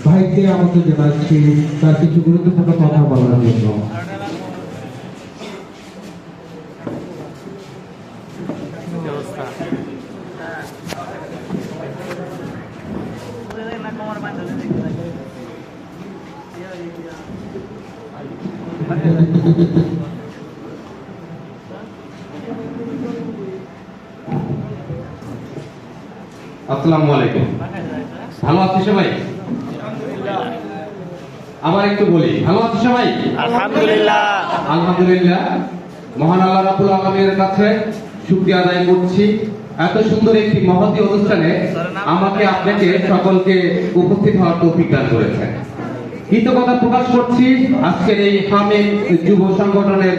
ভাইকে আমাকে জানাচ্ছি তার কিছু গুরুত্বপূর্ণ কথা বলার জন্য। আসসালামু আলাইকুম। ভালো আছি সবাই? আবার একটু বলি, ভালো আছি সবাই? আলহামদুলিল্লাহ। আলহামদুলিল্লাহ। মহান আল্লাহ রাব্বুল আলামিনের কাছে শুকরিয়া আদায় করছি এত সুন্দর একটি মহতী অনুষ্ঠানে আমাকে আপনাকে সকলকে উপস্থিত হওয়ার তৌফিক দান করেছেন। কৃতজ্ঞতা প্রকাশ করছি আজকের এই হামিদ যুব সংগঠনের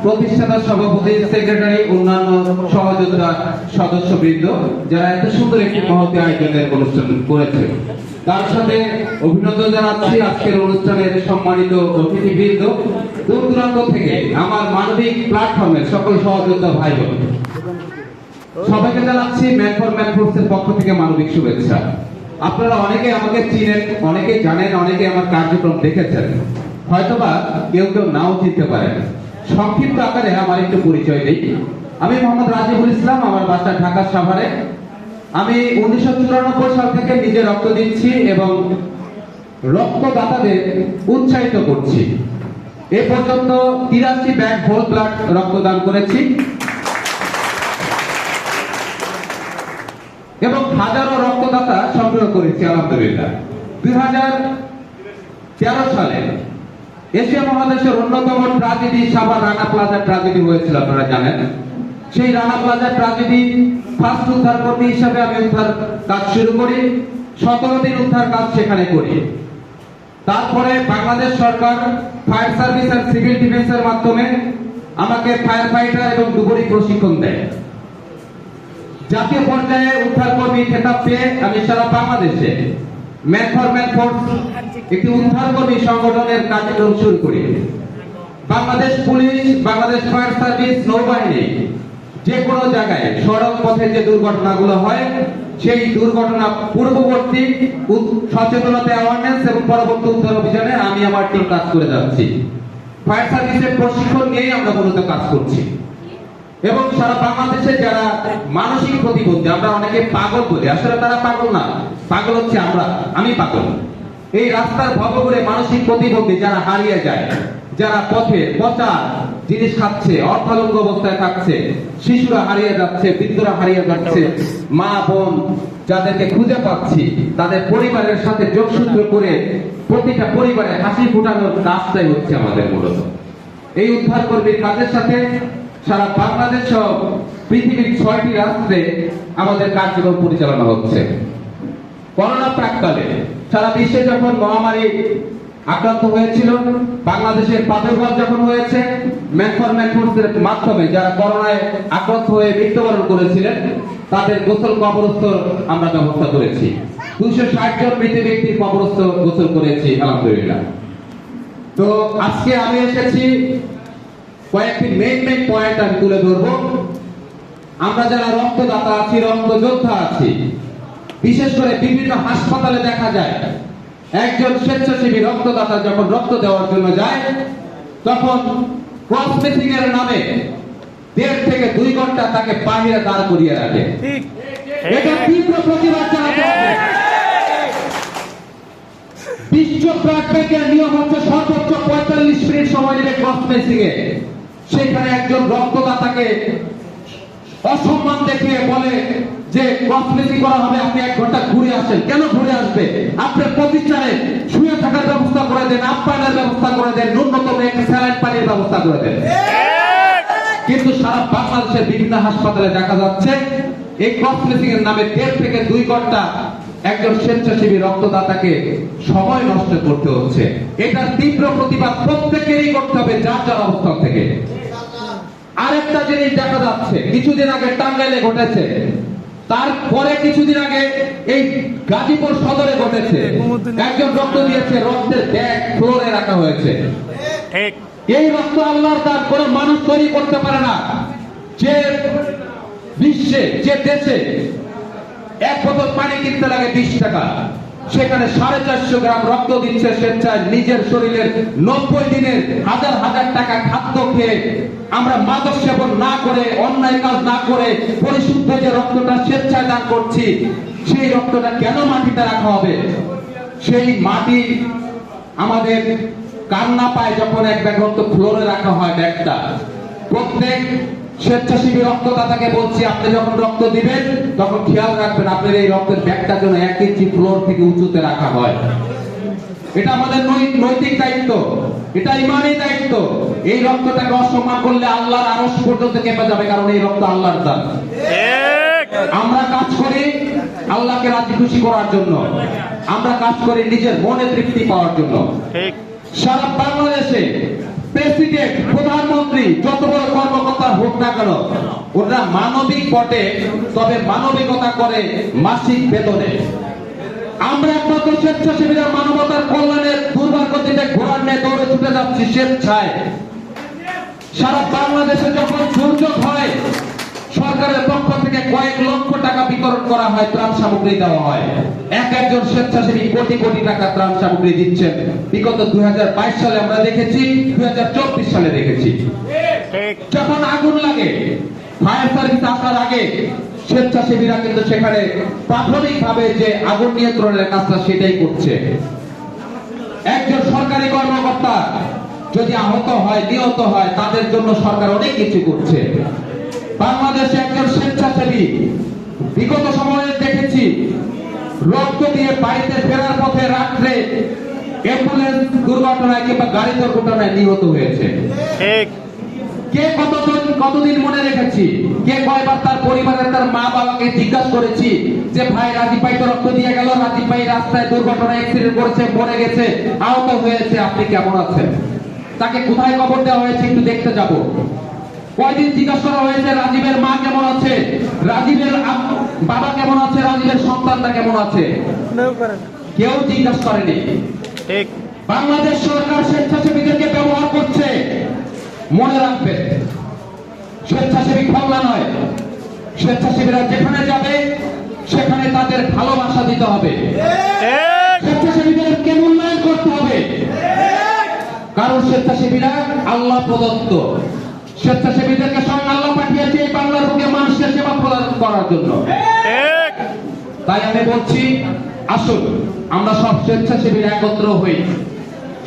প্রতিষ্ঠাতা সভাপতি, সেক্রেটারি, অন্যান্য সহযোদ্ধা সদস্যবৃন্দ যারা এত সুন্দর একটি মহতী আয়োজনের অনুষ্ঠান করেছে। তার সাথে অভিনন্দন জানাচ্ছি আজকের অনুষ্ঠানের সম্মানিত অতিথিবৃন্দ, দূর দূরান্ত থেকে আমার মানবিক প্ল্যাটফর্মের সকল সহযোদ্ধা ভাই বোন সবাইকে জানাচ্ছি ম্যান ফর ম্যান ফোর্সের পক্ষ থেকে মানবিক শুভেচ্ছা। আপনারা অনেকে আমাকে চিনেন, অনেকে জানেন, অনেকে আমার কার্যক্রম দেখেছেন, হয়তোবা কেউ কেউ নাও চিনতে পারেন। সংক্ষিপ্ত আকারে আমার একটু পরিচয় দিই। আমি মোহাম্মদ রাজিবুল ইসলাম, আমার বাসা ঢাকা সাভারে। আমি 1994 সাল থেকে নিজে রক্ত দিচ্ছি এবং রক্তদাতাদের উৎসাহিত করছি। এ পর্যন্ত 83 ব্যাগ হোল ব্লাড রক্তদান করেছি এবং হাজারো রক্তদাতা সংগ্রহ করেছি আলহামদুলিল্লাহ। 2013 সালে এশিয়া মহাদেশের অন্যতম tragedy Savar Rana plaza tragedy হয়েছিল, আপনারা জানেন। সেই রানা প্লাজা ট্র্যাজেডি ফার্স্ট উদ্ধার কর্মী হিসাবে আমি উদ্ধার কাজ শুরু করি। 17 দিন উদ্ধার কাজ সেখানে করি। তারপরে বাংলাদেশ সরকার ফায়ার সার্ভিস আর সিভিল ডিফেন্সের মাধ্যমে আমাকে ফায়ার ফাইটার এবং ডুবুরি প্রশিক্ষণ দেয়। জাতীয় পর্যায়ে উদ্ধার কর্মী খেতাব পেয়ে আমি সারা বাংলাদেশে ম্যান ফর ম্যান ফোর্স একটি উদ্ধার কর্মী সংগঠনের কার্যক্রম শুরু করি। Bangladesh police, Bangladesh fire service, নৌবাহিনী যে কোনো জায়গায় সড়ক পথে যে দুর্ঘটনাগুলো হয় সেই দুর্ঘটনা পূর্ববর্তী সচেতনতা অ্যাওয়ারনেস এবং পরবর্তী উদ্ধার অভিযানে আমি আমার টিম কাজ করে যাচ্ছি। ফায়ার সার্ভিসের প্রশিক্ষণ নিয়েই আমরা মূলত কাজ করছি এবং সারা বাংলাদেশে যারা মানসিক প্রতিবন্ধী, আমরা অনেকে পাগল বলি, আসলে তারা পাগল না, পাগল হচ্ছে আমরা, আমি পাগল। এই রাস্তার ভবঘুরে মানসিক প্রতিবন্ধী যারা হারিয়ে যায়, যারা পথে পচা জিনিস খাচ্ছে, অর্থালঙ্গ অবস্থায় থাকছে, শিশুরা হারিয়ে যাচ্ছে, বৃদ্ধরা হারিয়ে যাচ্ছে, মা বোন যাদেরকে খুঁজে পাচ্ছি, তাদের পরিবারের সাথে যোগসূত্র করে প্রতিটা পরিবারে হাসি ফোটানোর কাজটাই হচ্ছে আমাদের মূলত। এই উদ্ধার কর্মীর কাজের সাথে সারা বাংলাদেশ সহ পৃথিবীর 6টি রাষ্ট্রে আমাদের কার্যক্রম পরিচালনা হচ্ছে। করোনা প্রাককালে সারা বিশ্বে যখন মহামারী আক্রান্ত হয়েছিল, বাংলাদেশের প্রাদুর্ভাব যখন হয়েছে, ম্যান ফর ম্যান ফোর্সের মাধ্যমে যারা করোনায় আক্রান্ত হয়ে মৃত্যুবরণ করেছিলেন তাদের গোসল কবরস্থ আমরা ব্যবস্থা করেছি। 260 জন মৃত ব্যক্তির কবরস্থ গোসল করেছি আলহামদুলিল্লাহ। তো আজকে আমি এসেছি কয়েকটি মেইন পয়েন্ট আমি তুলে ধরবো। আমরা যারা রক্তদাতা আছি, রক্ত যোদ্ধা আছি, বিশেষ করে বিভিন্ন হাসপাতালে দেখা যায় একজন স্বেচ্ছাসেবী রক্তদাতা যখন রক্ত দেওয়ার জন্য যায় তখন ক্রস ম্যাচিং এর নামে 1.5 থেকে 2 ঘন্টা তাকে বাহিরে দাঁড় করিয়ে রাখে। এটা তীব্র প্রতিবাদ জানাতে হবে। বিশ্ব ব্লাড ব্যাংকের নিয়ম হচ্ছে সর্বোচ্চ 45 মিনিট সময় নেবে ক্রস ম্যাচিং এ। সেখানে একজন রক্তদাতাকে অসম্মান দেখিয়ে বলে যে ক্রস ম্যাচিং করা হবে, আপনি 1 ঘন্টা ঘুরে আসেন। কেন ঘুরে আসবে? আপনার প্রতিষ্ঠানে শুয়ে থাকার ব্যবস্থা করে দেন, আপ্যায়নের ব্যবস্থা করে দেন, ন্যূনতম একটা স্যালাইন পানির ব্যবস্থা করে দেন। কিন্তু সারা বাংলাদেশের বিভিন্ন হাসপাতালে দেখা যাচ্ছে এই ক্রস ম্যাচিং এর নামে 1.5 থেকে 2 ঘন্টা একজন স্বেচ্ছাসেবী রক্তদাতাকে সময় নষ্ট করতে হচ্ছে। এটার তীব্র প্রতিবাদ প্রত্যেকেরই করতে হবে যার যার অবস্থান থেকে। আরেকটা জিনিস দেখা যাচ্ছে, কিছুদিন আগে টাঙ্গাইলে ঘটেছে, তারপরে কিছুদিন আগে এই গাজীপুর সদরে ঘটেছে। একজন রক্ত দিয়েছে, রক্তের ব্যাগ ফ্লোরে রাখা হয়েছে। এই রক্ত আল্লাহর দান, কোনো মানুষ তৈরি করতে পারে না। যে বিশ্বে, যে দেশে এক বোতল পানি কিনতে লাগে 20 টাকা, সেখানে 450 গ্রাম রক্ত দিচ্ছে স্বেচ্ছায় নিজের শরীরের 90 দিনের হাজার হাজার টাকা খাদ্য খেয়ে আমরা মাদক সেবন না করে, অন্যায় কাজ না করে পরিশুদ্ধ যে রক্তটা স্বেচ্ছায় দান করছি, সেই রক্তটা কেন মাটিতে রাখা হবে? সেই মাটি আমাদের কান্না পায় যখন এক ব্যাগ রক্ত ফ্লোরে রাখা হয় ব্যাগটা। প্রত্যেক স্বেচ্ছাসেবী রক্তদাতাকে বলছি, আপনি যখন রক্ত দিবেন তখন খেয়াল রাখবেন আপনার এই রক্তের ব্যাগটা যেন 1 ইঞ্চি ফ্লোর থেকে উঁচুতে রাখা হয়। এটা আমাদের নৈতিক দায়িত্ব, এটা ইমানি দায়িত্ব। এই রক্তটাকে অসম্মান করলে আল্লাহর আরশ পর্যন্ত কেঁপে যাবে, কারণ এই রক্ত আল্লাহর দান। আমরা কাজ করি আল্লাহকে রাজি খুশি করার জন্য, আমরা কাজ করি নিজের মনে তৃপ্তি পাওয়ার জন্য। সারা বাংলাদেশে প্রেসিডেন্ট, প্রধানমন্ত্রী, যত বড় কর্মকর্তা হোক না কেন, ওরা মানবিক বটে, তবে মানবিকতা করে মাসিক বেতনে। আমরা একমাত্র স্বেচ্ছাসেবীরা মানবতার কল্যাণের দুর্বার গতিতে ঘোড়ার নিয়ে দৌড়ে ছুটে যাচ্ছি স্বেচ্ছায়। সারা বাংলাদেশে যখন দুর্যোগ হয়, সরকারের পক্ষ থেকে কয়েক লক্ষ টাকা বিতরণ করা হয়, ত্রাণ সামগ্রী দেওয়া হয়। একজন স্বেচ্ছাসেবী কোটি কোটি টাকা ত্রাণ সামগ্রী দিচ্ছেন। বিগত 2022 সালে আমরা দেখেছি, 2024 সালে দেখেছি। যখন আগুন লাগে, ফায়ার সার্ভিস আসার আগে স্বেচ্ছাসেবীরা কিন্তু সেখানে প্রাথমিকভাবে যে আগুন নিয়ন্ত্রণের কাজটা সেটাই করছে। একজন সরকারি কর্মকর্তা যদি আহত হয়, নিহত হয়, তাদের জন্য সরকার অনেক কিছু করছে। বাংলাদেশে একজন স্বেচ্ছাসেবী বিগত সময়ে দেখেছি রক্ত দিয়ে বাড়িতে ফেরার পথে রাত্রে অ্যাম্বুলেন্স দুর্ঘটনায় কিংবা গাড়ি দুর্ঘটনায় নিহত হয়েছে। কে কতদিন মনে রেখেছি, কে কয়বার তার পরিবারের তার মা বাবাকে জিজ্ঞাসা করেছি যে ভাই রাজীব ভাই তো রক্ত দিয়ে গেল, রাজীব ভাই রাস্তায় দুর্ঘটনায় অ্যাক্সিডেন্ট করেছে, মরে গেছে, আহত হয়েছে, আপনি কেমন আছেন? তাকে কোথায় কবর দেওয়া হয়েছে একটু দেখতে যাব। কয়দিন জিজ্ঞাসা করা হয়েছে রাজীবের মা কেমন আছে, রাজীবের বাবা কেমন আছে, রাজীবের সন্তানরা কেমন আছে? কেউ জিজ্ঞাসা করেনি। বাংলাদেশ সরকার স্বেচ্ছাসেবীদেরকে ব্যবহার করছে। মনে রাখবেন, স্বেচ্ছাসেবী খোলা নয়। স্বেচ্ছাসেবীরা যেখানে যাবে সেখানে তাদের ভালোবাসা দিতে হবে, স্বেচ্ছাসেবীদেরকে মূল্যায়ন করতে হবে। কারণ স্বেচ্ছাসেবীরা আল্লাহ প্রদত্ত। স্বেচ্ছাসেবীদেরকে স্বয়ং আল্লাহ পাঠিয়েছে এই বাংলার বুকে মানুষের সেবা প্রদান করার জন্য। তাই আমি বলছি, আসুন আমরা সব স্বেচ্ছাসেবীরা একত্র হই,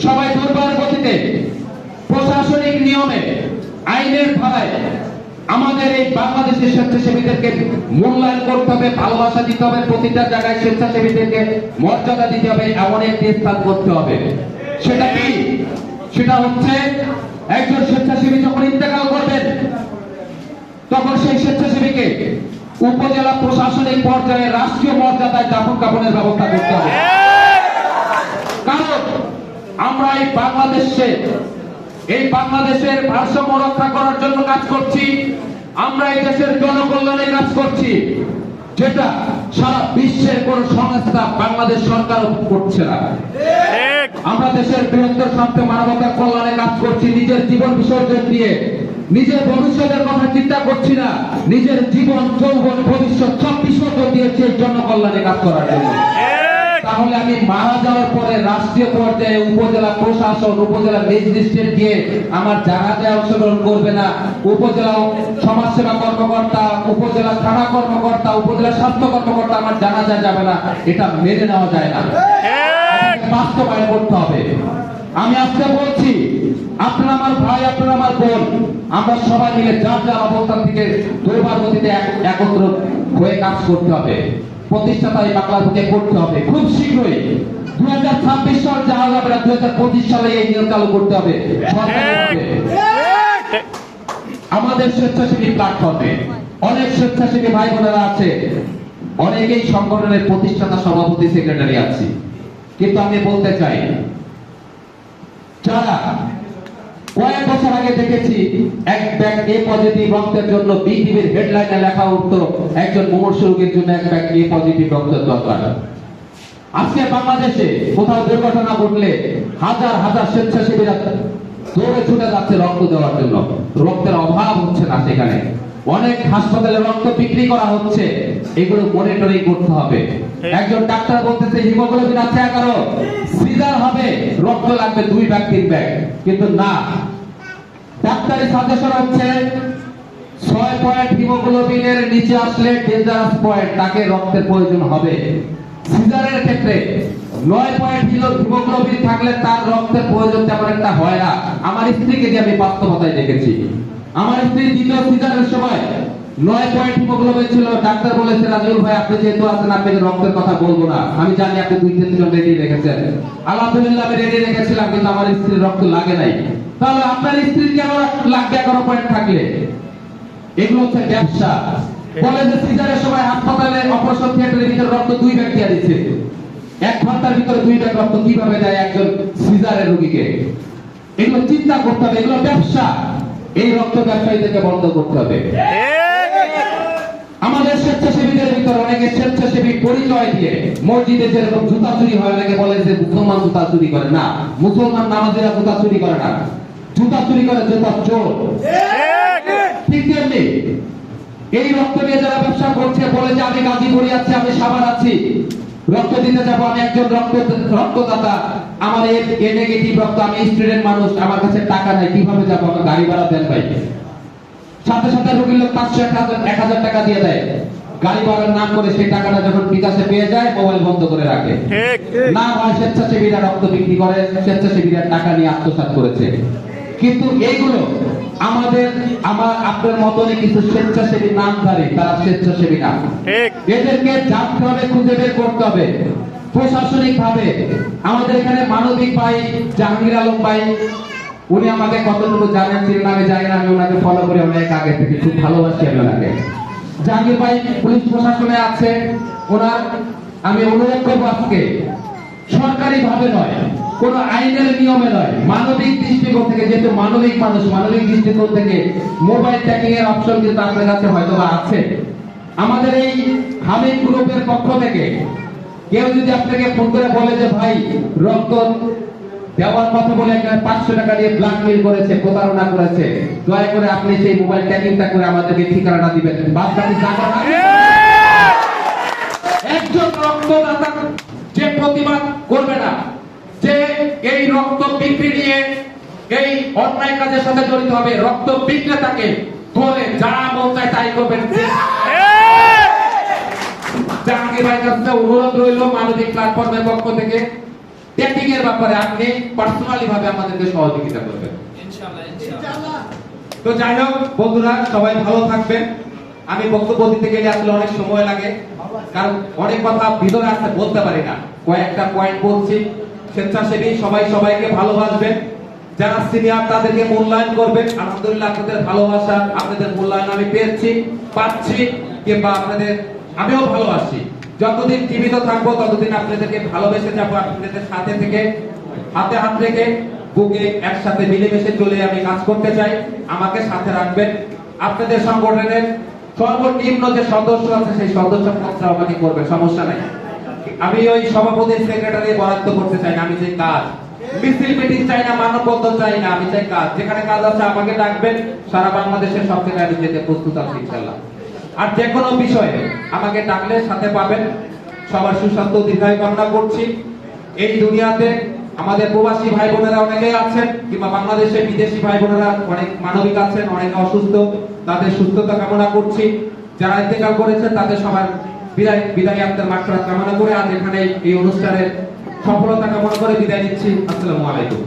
সবাই দুর্বার গতিতে প্রশাসনিক নিয়মে, আইনের ধারায় আমাদের এই বাংলাদেশের স্বেচ্ছাসেবীদেরকে মূল্যায়ন করতে হবে, ভালোবাসা দিতে হবে, প্রতিটা জায়গায় স্বেচ্ছাসেবীদেরকে মর্যাদা দিতে হবে, এমন একটি স্থান করতে হবে। সেটা কি? সেটা হচ্ছে একজন স্বেচ্ছাসেবী যখন ইন্তেকাল করবেন, তখন সেই স্বেচ্ছাসেবীকে উপজেলা প্রশাসনিক পর্যায়ে রাষ্ট্রীয় মর্যাদায় দাফন কাফনের ব্যবস্থা করতে হবে। কারণ আমরা এই বাংলাদেশের ভারসাম্য রক্ষা করার জন্য কাজ করছি, আমরা এই দেশের জনকল্যাণে কাজ করছি, যেটা সারা বিশ্বের কোন সংস্থা বাংলাদেশ সরকার করছে না। আমরা দেশের বৃহত্তর স্বার্থে মানবতার কল্যাণে কাজ করছি, নিজের জীবন বিসর্জন দিয়ে নিজের ভবিষ্যতের কথা চিন্তা করছি না, নিজের জীবন, যৌবন, ভবিষ্যৎ সব বিসর্জন দিয়েছি এই জনকল্যাণে কাজ করার জন্য। তাহলে আমি মারা যাওয়ার পরে রাষ্ট্রীয় পর্যায়ে উপজেলা প্রশাসন, উপজেলা ম্যাজিস্ট্রেট দিয়ে আমার জানাজায় অংশগ্রহণ করবে না, উপজেলা সমাজসেবা কর্মকর্তা, উপজেলা থানা কর্মকর্তা, উপজেলা স্বাস্থ্য কর্মকর্তা আমার জানাজায় যাবে না, এটা মেনে নেওয়া যায় না। বাস্তবায়ন করতে হবে। আমি আজকে বলছি, আপনারা আমার ভাই, আপনারা আমার বোন, আমরা সবাই মিলে যার যার অবস্থান থেকে দুর্বার গতিতে একত্র হয়ে কাজ করতে হবে। প্রতিষ্ঠাতা এই বাংলার বুকে করতে হবে। খুব শীঘ্রই 2026 সাল যাওয়া যাবে না, 2025 সালে এই নিয়ম চালু করতে হবে। আমাদের স্বেচ্ছাসেবী প্ল্যাটফর্মে অনেক স্বেচ্ছাসেবী ভাই বোনেরা আছে, অনেকেই সংগঠনের প্রতিষ্ঠাতা, সভাপতি, সেক্রেটারি আছে। কিন্তু আমি বলতে চাই, যারা কয়েক বছর আগে দেখেছি এক ব্যাগ এ পজিটিভ রক্তের জন্য বিটিভির হেডলাইনে লেখা উঠতো একজন মুমূর্ষু রোগীর জন্য এক ব্যাগ এ পজিটিভ রক্তের দরকার। আজকে বাংলাদেশে কোথাও দুর্ঘটনা ঘটলে হাজার হাজার স্বেচ্ছাসেবীরা দৌড়ে ছুটে যাচ্ছে রক্ত দেওয়ার জন্য। রক্তের অভাব হচ্ছে না সেখানে। অনেক হাসপাতালে রক্ত বিক্রি করা হচ্ছে, এগুলো মনিটরিং করতে হবে। একজন ডাক্তার বলতেছে হিমোগ্লোবিন আছে 11, সিজার হবে, রক্ত লাগবে 2 ব্যাগ 3 ব্যাগ, কিন্তু না, ডাক্তারি সাজেশন হচ্ছে 6 পয়েন্ট হিমোগ্লোবিনের নিচে আসলে ডেঞ্জারাস পয়েন্ট, তাকে রক্তের প্রয়োজন হবে। সিজারের ক্ষেত্রে 9 পয়েন্ট হিমোগ্লোবিন থাকলে তার রক্তের প্রয়োজন তেমন একটা হয় না। আমার স্ত্রীকে দিয়ে আমি বাস্তবতায় দেখেছি। আমার স্ত্রী দ্বিতীয় সিজারের সময় 9 পয়েন্ট হিমোগ্লোবিন ছিল, ডাক্তার বলেছে রাজুল ভাই আপনি যেহেতু আছেন আপনাকে রক্তের কথা বলবো না, আমি জানি আপনি 2-3 জন রেডি রেখেছেন। আলহামদুলিল্লাহ আমি রেডি রেখেছিলাম, কিন্তু আমার স্ত্রীর রক্ত লাগে নাই। তাহলে আপনার স্ত্রীর কেন লাগবে 11 পয়েন্ট থাকলে? এগুলো হচ্ছে ব্যবসা। বলে যে সিজারের সময় হাসপাতালে অপারেশন থিয়েটারের ভিতরে রক্ত 2 ব্যাগ দিয়ে দিচ্ছে, 1 ঘন্টার ভিতরে 2 ব্যাগ রক্ত কিভাবে দেয় একজন সিজারের রোগীকে? এগুলো চিন্তা করতে হবে, এগুলো ব্যবসা। এই রক্ত ব্যবসায়ীদেরকে বন্ধ করতে হবে। আমাদের স্বেচ্ছাসেবীদের ভিতরে অনেকে স্বেচ্ছাসেবী পরিচয় দিয়ে মসজিদে যেরকম জুতা চুরি হয়, অনেকে বলে যে মুসলমান জুতা চুরি করে, না, মুসলমান নামাজিরা জুতা চুরি করে না, জুতা চুরি করে জুতা চোর। ঠিক তেমনি এই রক্ত নিয়ে যারা ব্যবসা করছে, বলে যে আমি গাজীপুরে আছি, আমি সাভার আছি, রক্ত দিতে যাবো, আমি একজন রক্তদাতা, আমার এ নেগেটিভ রক্ত, আমি স্টুডেন্ট মানুষ, আমার কাছে টাকা নাই, কিভাবে যাবো, আমার গাড়ি ভাড়া দেন ভাই। সাথে সাথে রোগীর লোক 500-1000 টাকা দিয়ে দেয়, গাড়ি ভাড়ার নাম করে সেই টাকাটা যখন বিকাশে পেয়ে যায় মোবাইল বন্ধ করে রাখে। না হয় স্বেচ্ছাসেবীরা রক্ত বিক্রি করে, স্বেচ্ছাসেবীরা টাকা নিয়ে আত্মসাৎ করেছে। কিন্তু এইগুলো আপনার মতনই কিছু স্বেচ্ছাসেবী নামধারী, তারা স্বেচ্ছাসেবী না। এদেরকে জানতে হবে, খুঁজে বের করতে হবে প্রশাসনিক ভাবে। আমাদের এখানে মানবিক ভাই জাহাঙ্গীর আলম ভাই, উনি আমাকে কতটুকু জানেন চিনেন আমি জানি না, আমি ওনাকে ফলো করি অনেক আগে থেকে, খুব ভালোবাসি আমি ওনাকে। জাহাঙ্গীর ভাই পুলিশ প্রশাসনে আছে, ওনার আমি অনুরোধ করবো আজকে সরকারি ভাবে নয়, কোন আইনের নিয়মে নয়, মানবিক দৃষ্টিকোণ থেকে, যেহেতু মানবিক মানুষ, মানবিক দৃষ্টিকোণ থেকে মোবাইল ট্র্যাকিং এর অপশন কিন্তু আপনার কাছে হয়তো বা আছে। আমাদের এই হামিদ গ্রুপের পক্ষ থেকে কেউ যদি আপনাকে ফোন করে বলে যে ভাই রক্ত দেওয়ার কথা বলে 500 টাকা দিয়ে ব্ল্যাকমেইল করেছে, প্রতারণা করেছে, দয়া করে আপনি সেই মোবাইল ট্র্যাকিংটা করে আমাদেরকে ঠিকানাটা দিবেন। বাদ বাকি টাকা একজন রক্তদাতা যে প্রতিবাদ করবে না, যে এই রক্ত বিক্রি নিয়ে এই অন্যায় কাজের সাথে জড়িত হবে, রক্ত বিক্রেতাকে ধরে যা মন চায় তাই করবেন। জাহাঙ্গীর ভাইয়ের কাছে অনুরোধ রইল মানবিক প্ল্যাটফর্মের পক্ষ থেকে ট্যাকিং এর ব্যাপারে আপনি পার্সোনালি ভাবে আমাদেরকে সহযোগিতা করবেন ইনশাআল্লাহ। তো যাই হোক বন্ধুরা, সবাই ভালো থাকবেন। আমি বক্তব্য দিতে গেলে আসলে অনেক সময় লাগে, কারণ অনেক কথা ভিতরে আসতে বলতে পারি না, কয়েকটা পয়েন্ট বলছি। স্বেচ্ছাসেবী সবাই সবাইকে ভালোবাসবেন, যারা সিনিয়র তাদেরকে মূল্যায়ন করবেন। আলহামদুলিল্লাহ আপনাদের ভালোবাসা, আপনাদের মূল্যায়ন আমি পাচ্ছি, কিংবা আমিও ভালোবাসি। যতদিন জীবিত থাকবো ততদিন আপনাদেরকে ভালোবেসে যাবো, আপনাদের সাথে থেকে হাতে হাত রেখে বুকে একসাথে মিলেমিশে চলে আমি কাজ করতে চাই। আমাকে সাথে রাখবেন। আপনাদের সংগঠনের সর্বনিম্ন যে সদস্য আছে সেই সদস্য পদ আমাকে করবে, সমস্যা নাই। আমি ওই সভাপতি সেক্রেটারি বরাদ্দ করতে চাই না, আমি চাই কাজ। মিছিল মিটিং চাই না, মানববন্ধন চাই না, আমি চাই কাজ। যেখানে কাজ আছে আমাকে ডাকবেন, সারা বাংলাদেশের সব জায়গায় আমি যেতে প্রস্তুত আছি ইনশাআল্লাহ। আর যে কোনো বিষয়ে আমাকে ডাকলে সাথে পাবেন। সবার সুস্বাস্থ্য দীর্ঘায়ু কামনা করছি। এই দুনিয়াতে আমাদের প্রবাসী ভাই বোনেরা অনেকেই আছেন, কিংবা বাংলাদেশের বিদেশি ভাই বোনেরা অনেক মানবিক আছেন, অনেকে অসুস্থ, তাদের সুস্থতা কামনা করছি। যারা ইন্তেকাল করেছেন তাদের সবার বিদায় আত্মার মাগফিরাত কামনা করে আজ এখানে এই অনুষ্ঠানের সফলতা কামনা করে বিদায় নিচ্ছি। আসসালামু আলাইকুম।